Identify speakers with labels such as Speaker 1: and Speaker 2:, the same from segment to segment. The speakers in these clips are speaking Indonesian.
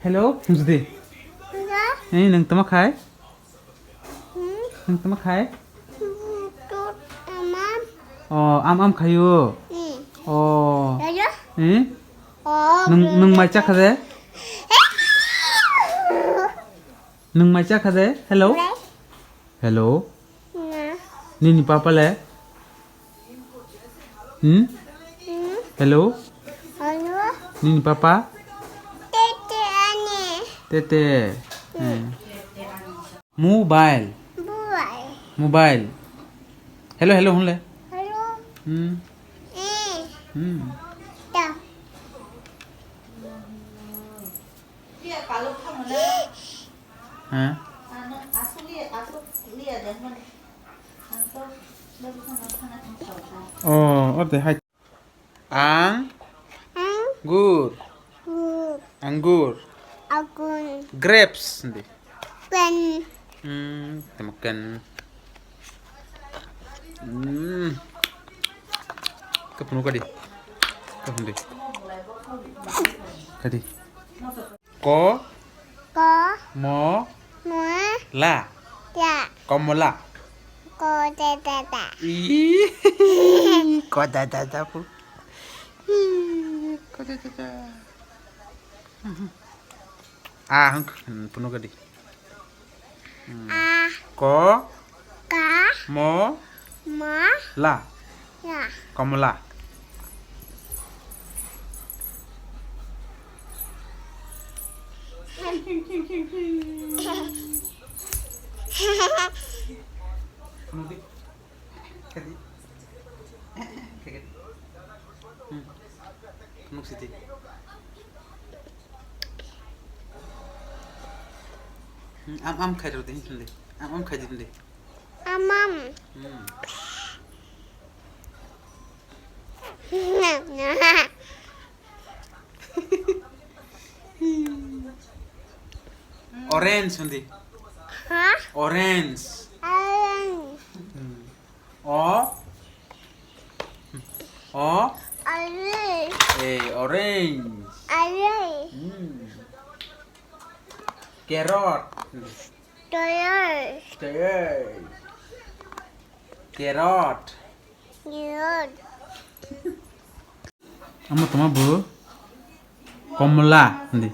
Speaker 1: Hello, gì? Ê, nâng tấm khai. Nâng tấm khai. Am kayo. Eh? Nâng mai chắc thế? Nâng mai chắc thế? Hello. Hello. Nini papa le? Hello. Nini papa? Tete. Mobile. Mobile. Hello, hello, hon le. Hả? Oh, oke, hai. Anggur. Anggur. Grapes nanti. Kita makan. Kepenuh kadi. Kepenuh. Kadi. Ko. Mo. La. Kamu la. Ih. Ko dada pu. Ko dada. Penuh kadi. Ko. Mo. La. Kamu la. Penuh di. Kadi. Kaget. Penuh siti. Am khai rồi tính đi. Am khai đi. Orange nanti. Orange. Orange. Carrot. Carrot. Kamu teman bu? Komla nanti.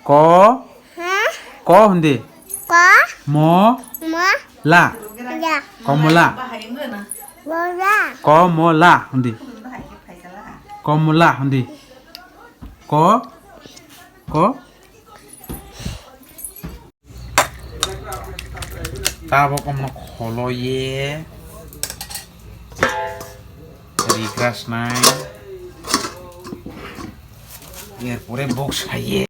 Speaker 1: Ko nanti. Mo. La. Komla. Komla nanti. Komla nanti. Ko. Tahu kamu kalau ye dari keras naik biar pure box aye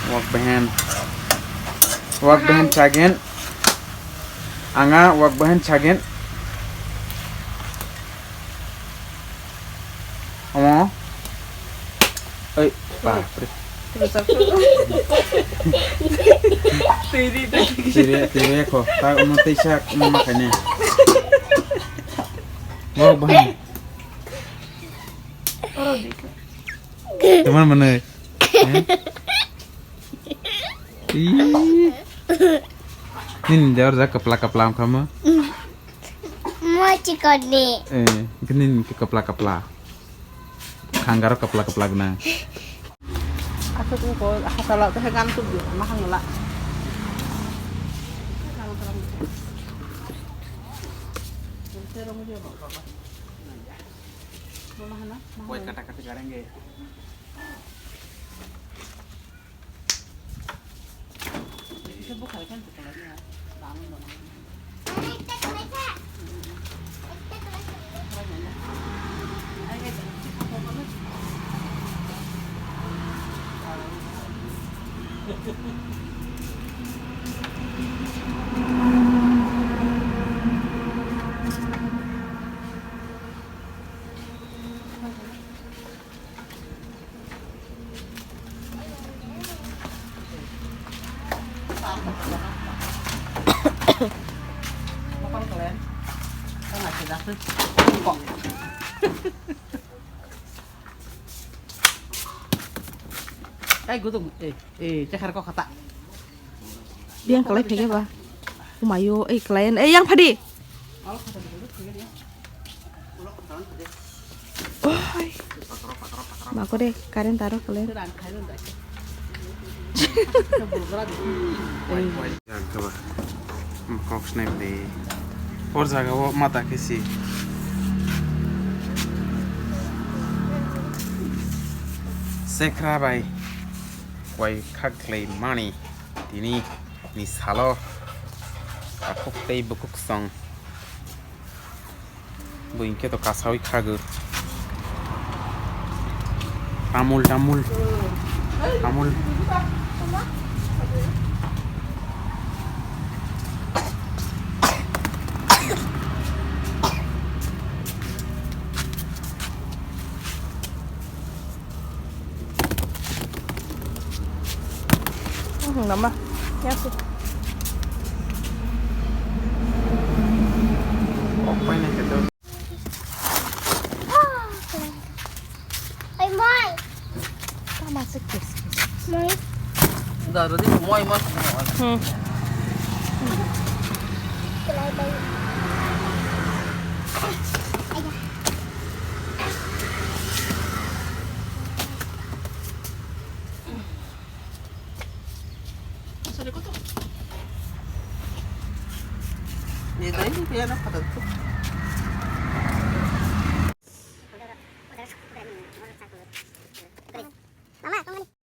Speaker 1: wak bahan cagen anga wak bahan cagen omo Pak, Tiri kok. Tak mau tisak makannya. Wow, bahan. Teman mana? Ini jauh za kepala kamu.
Speaker 2: Mau cikoni.
Speaker 1: Gini kepala. Kanggar kepala guna.
Speaker 3: Aku tuh kalau tehegan tuh makan ngelak.
Speaker 1: Buat kata-kata sekarang gak?
Speaker 3: Itu bukan kan sekolahnya. Makan kalian? Kan nggak ra thôi cọ cái gue tuh cekar kok kata dia yang kelip kayak apa Umayo klien yang padi mà có đây cái đến ta đó lên
Speaker 1: coba kok snap deh और जगह वो mata किसी sekrabai quay khắc lấy money thì ni salo aku tei bukuk song buin ke to kasau khagu amul
Speaker 3: lắm à nhá chị
Speaker 1: apa ini gitu
Speaker 2: Ôi môi.
Speaker 3: ta masuk guys
Speaker 2: Môi.
Speaker 3: udah rồi đi môi môi
Speaker 2: Cái này đây.
Speaker 3: Ini tadi dia nak pada tu.
Speaker 2: Mama, tunggu nih.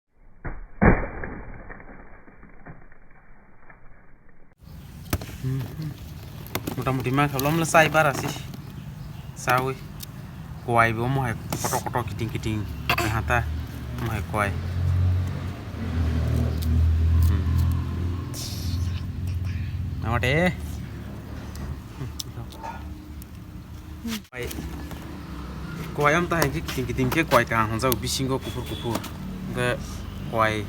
Speaker 1: Mudah-mudahan mah belum selesai bara sih sawi kuai bo mau kotok-kotok kiting-kiting hata mau kuai nama deh kuai am ta yang kiting-kiting ke kuai kang hong jauh bisinggo kupur-kupur ke kuai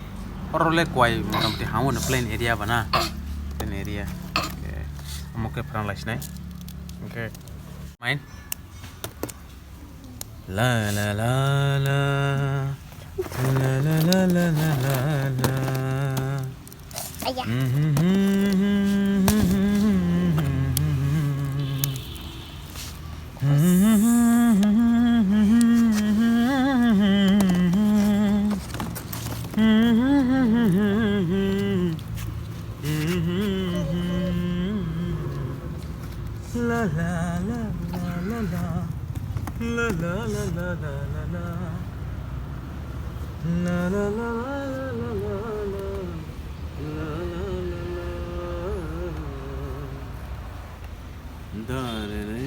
Speaker 1: orole kuai mudah-mudahan hamu na plain area bana plain area Oke, perang lagi nih. Oke, main. La la la la, la la la la la la.
Speaker 2: Ayah.
Speaker 1: La la la la la la la la la la la la la la la la la la la